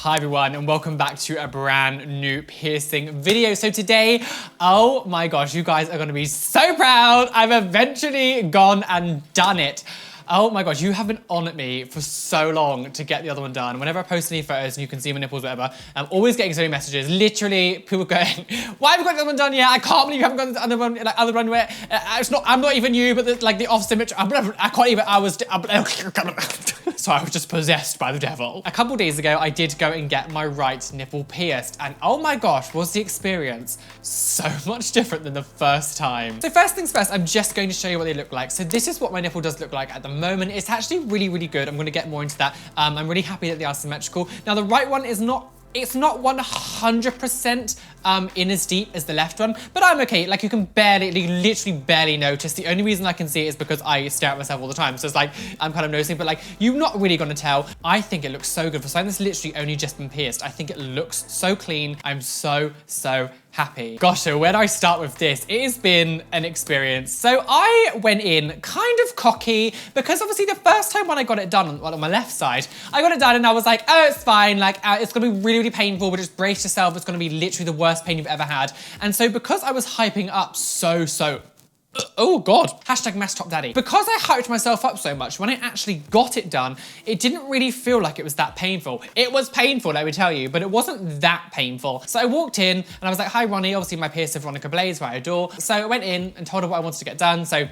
Hi everyone and welcome back to a brand new piercing video. So today, oh my gosh, you guys are gonna be so proud. I've eventually gone and done it. Oh my gosh, you have been on at me for so long to get the other one done. Whenever I post any photos and you can see my nipples, whatever, I'm always getting so many messages. Literally, people going, "Why have you got the other one done yet? I can't believe you haven't got the other one, like other one where I'm not even you, but the off symmetry. I can't even. So I was just possessed by the devil. A couple days ago, I did go and get my right nipple pierced, and oh my gosh, was the experience so much different than the first time. So first things first, I'm just going to show you what they look like. So this is what my nipple does look like at the moment. It's actually really, really good. I'm going to get more into that. I'm really happy that they are symmetrical. Now the right one is not, it's not 100% in as deep as the left one, but I'm okay. Like you can barely, literally barely notice. The only reason I can see it is because I stare at myself all the time. So it's like, I'm kind of noticing, but like, you're not really gonna tell. I think it looks so good for something that's literally only just been pierced. I think it looks so clean. I'm so happy. Gosh, so where do I start with this? It has been an experience. So I went in kind of cocky because obviously the first time when I got it done on my left side, I got it done and I was like, oh, it's fine. Like it's gonna be really, really painful, but just brace yourself. It's gonna be literally the worst pain you've ever had. And so because I was hyping up oh God, hashtag mess top daddy. Because I hyped myself up so much, when I actually got it done, it didn't really feel like it was that painful. It was painful, let me tell you, but it wasn't that painful. So I walked in and I was like, hi Ronnie, obviously my piercer Veronica Blaze, who I adore. So I went in and told her what I wanted to get done. So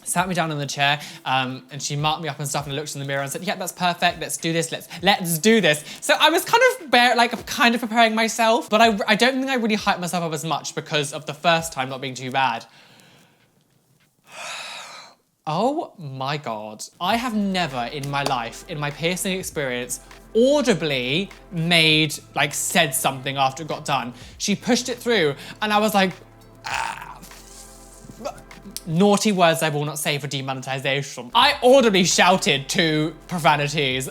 sat me down in the chair and she marked me up and stuff, and I looked in the mirror and said, yeah, that's perfect, let's do this, let's do this. So I was kind of preparing myself, but I don't think I really hyped myself up as much because of the first time not being too bad. Oh my God. I have never in my life, in my piercing experience, audibly said something after it got done. She pushed it through and I was like, naughty words I will not say for demonetization. I audibly shouted two profanities.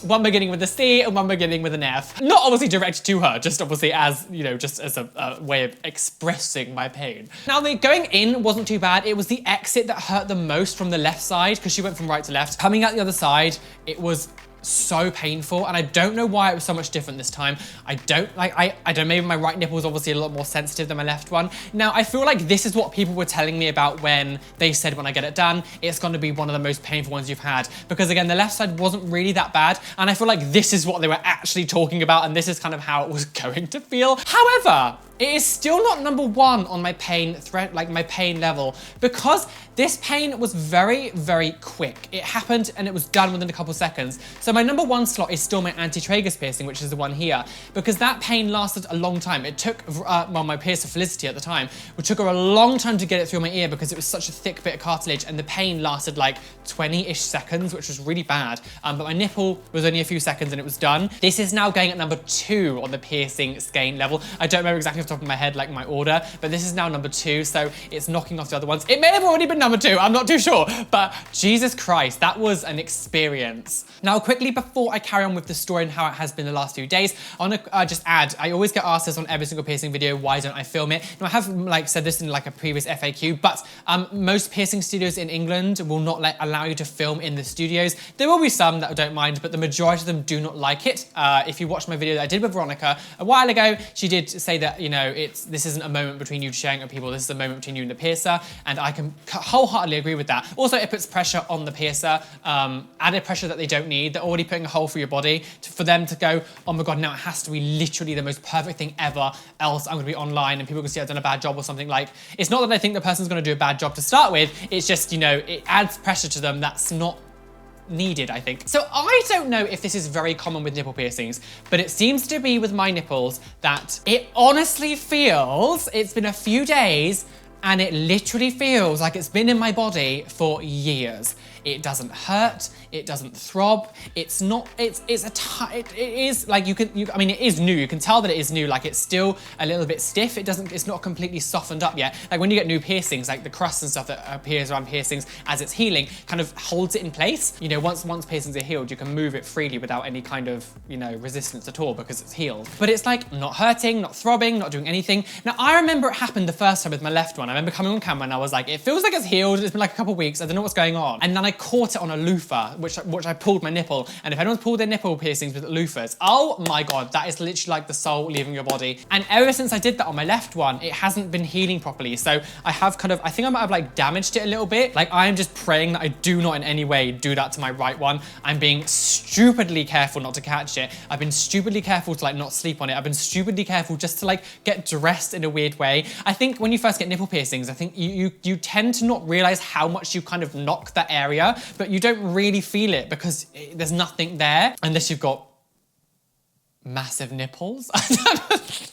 One beginning with a C and one beginning with an F. Not obviously directed to her, just obviously as, you know, just as a way of expressing my pain. Now the going in wasn't too bad. It was the exit that hurt the most from the left side because she went from right to left. Coming out the other side, it was so painful, and I don't know why it was so much different this time. I don't, maybe my right nipple is obviously a lot more sensitive than my left one. Now, I feel like this is what people were telling me about when they said when I get it done, it's gonna be one of the most painful ones you've had. Because again, the left side wasn't really that bad, and I feel like this is what they were actually talking about, and this is kind of how it was going to feel. However, it is still not number one on my pain my pain level, because this pain was very, very quick. It happened and it was done within a couple seconds. So my number one slot is still my anti-tragus piercing, which is the one here, because that pain lasted a long time. It took, my piercer Felicity at the time, it took her a long time to get it through my ear because it was such a thick bit of cartilage, and the pain lasted like 20-ish seconds, which was really bad. But my nipple was only a few seconds and it was done. This is now going at number 2 on the piercing scale level. I don't remember exactly off the top of my head, like my order, but this is now number 2, so it's knocking off the other ones. It may have already been number 2, I'm not too sure, but Jesus Christ, that was an experience. Now, quickly before I carry on with the story and how it has been the last few days, I want to just add, I always get asked this on every single piercing video, why don't I film it? Now, I have said this in a previous FAQ, but most piercing studios in England will not allow you to film in the studios. There will be some that don't mind, but the majority of them do not like it. If you watched my video that I did with Veronica a while ago, she did say that, you know, this isn't a moment between you sharing it with people, this is a moment between you and the piercer, and I can wholeheartedly agree with that. Also, it puts pressure on the piercer, added pressure that they don't need. They're already putting a hole through your body for them to go, oh my God, now it has to be literally the most perfect thing ever, else I'm gonna be online and people can see I've done a bad job or something. Like, it's not that I think the person's gonna do a bad job to start with, it's just, you know, it adds pressure to them that's not needed, I think. So I don't know if this is very common with nipple piercings, but it seems to be with my nipples that it honestly feels, it's been a few days and it literally feels like it's been in my body for years. It doesn't hurt, it doesn't throb, it's not, it is like, I mean, it is new, you can tell that it is new, like it's still a little bit stiff, it's not completely softened up yet. Like when you get new piercings, like the crust and stuff that appears around piercings as it's healing kind of holds it in place. You know, once piercings are healed, you can move it freely without any kind of, you know, resistance at all because it's healed. But it's like not hurting, not throbbing, not doing anything. Now, I remember it happened the first time with my left one. I remember coming on camera and I was like, it feels like it's healed, it's been like a couple of weeks, I don't know what's going on. And then I caught it on a loofah, which I pulled my nipple. And if anyone's pulled their nipple piercings with loofahs, oh my God, that is literally like the soul leaving your body. And ever since I did that on my left one, it hasn't been healing properly. So I have kind of, I think I might have like damaged it a little bit. Like I am just praying that I do not in any way do that to my right one. I'm being stupidly careful not to catch it. I've been stupidly careful to like not sleep on it. I've been stupidly careful just to like get dressed in a weird way. I think when you first get nipple piercings, I think you tend to not realize how much you kind of knock that area, but you don't really feel it because there's nothing there unless you've got massive nipples.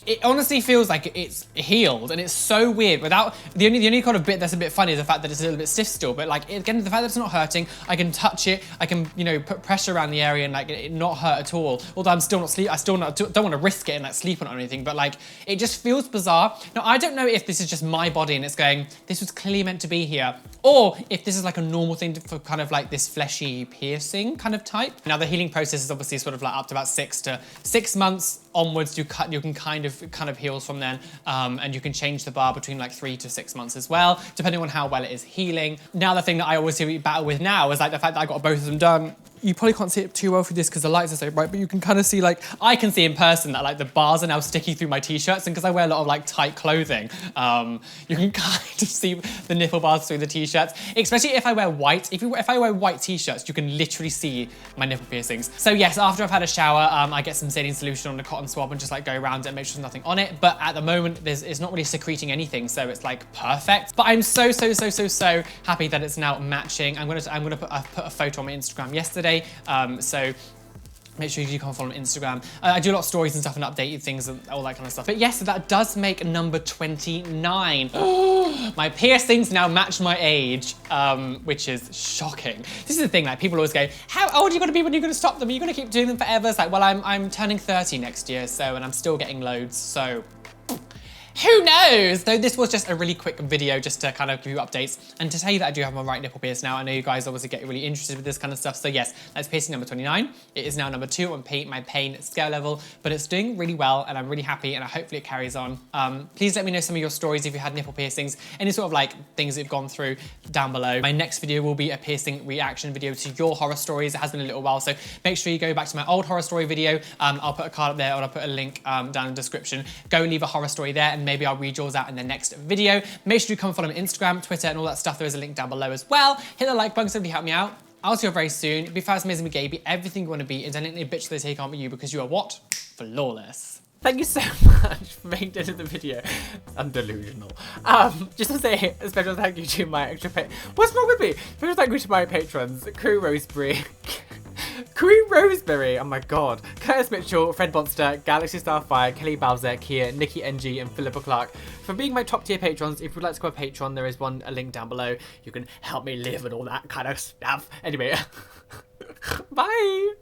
It honestly feels like it's healed, and it's so weird. Without the only kind of bit that's a bit funny is the fact that it's a little bit stiff still. But like again, the fact that it's not hurting, I can touch it, I can put pressure around the area and like it not hurt at all. Although I'm still not sleep, I still don't want to risk it and like sleep on it or anything. But like it just feels bizarre. Now I don't know if this is just my body and it's going, this was clearly meant to be here, or if this is like a normal thing for kind of like this fleshy piercing kind of type. Now the healing process is obviously sort of like up to about 6 months onwards. You can kind of heals from then, and you can change the bar between like 3 to 6 months as well, depending on how well it is healing. Now the thing that I always battle with now is like the fact that I got both of them done. You probably can't see it too well through this because the lights are so bright, but you can kind of see, like, I can see in person that like the bars are now sticking through my t-shirts, and because I wear a lot of like tight clothing, you can kind of see the nipple bars through the t-shirts, especially if I wear white. If I wear white t-shirts, you can literally see my nipple piercings. So yes, after I've had a shower, I get some saline solution on the cotton swab and just like go around it and make sure there's nothing on it. But at the moment, it's not really secreting anything, so it's like perfect. But I'm so happy that it's now matching. I put a photo on my Instagram yesterday. So make sure you can follow on Instagram. I do a lot of stories and stuff and update you things and all that kind of stuff. But yes, so that does make number 29. My piercings now match my age, which is shocking. This is the thing, like people always go, how old are you gonna be when you're gonna stop them? Are you gonna keep doing them forever? It's like, well, I'm turning 30 next year, so, and I'm still getting loads, so. Who knows? Though this was just a really quick video just to kind of give you updates and to tell you that I do have my right nipple pierced now. I know you guys obviously get really interested with this kind of stuff. So yes, that's piercing number 29. It is now number 2 on my pain scale level, but it's doing really well and I'm really happy and hopefully it carries on. Please let me know some of your stories if you had nipple piercings, any sort of like things that you've gone through down below. My next video will be a piercing reaction video to your horror stories. It has been a little while, so make sure you go back to my old horror story video. I'll put a card up there, or I'll put a link down in the description. Go leave a horror story there and maybe I'll read yours out in the next video. Make sure you come follow me on Instagram, Twitter, and all that stuff. There is a link down below as well. Hit the like button so you help me out. I'll see you very soon. Be fast, amazing, be gay, be everything you want to be, and don't let any bitch they take on with you because you are what? Flawless. Thank you so much for making it to the video. I'm delusional. Just to say a special thank you to my extra what's wrong with me? Special thank you to my patrons, Queen Roseberry, oh my god, Curtis Mitchell, Fred Monster, Galaxy Starfire, Kelly Bowser, Kia, Nikki NG, and Philippa Clark for being my top tier patrons. If you'd like to go a Patreon, there is a link down below. You can help me live and all that kind of stuff. Anyway, bye.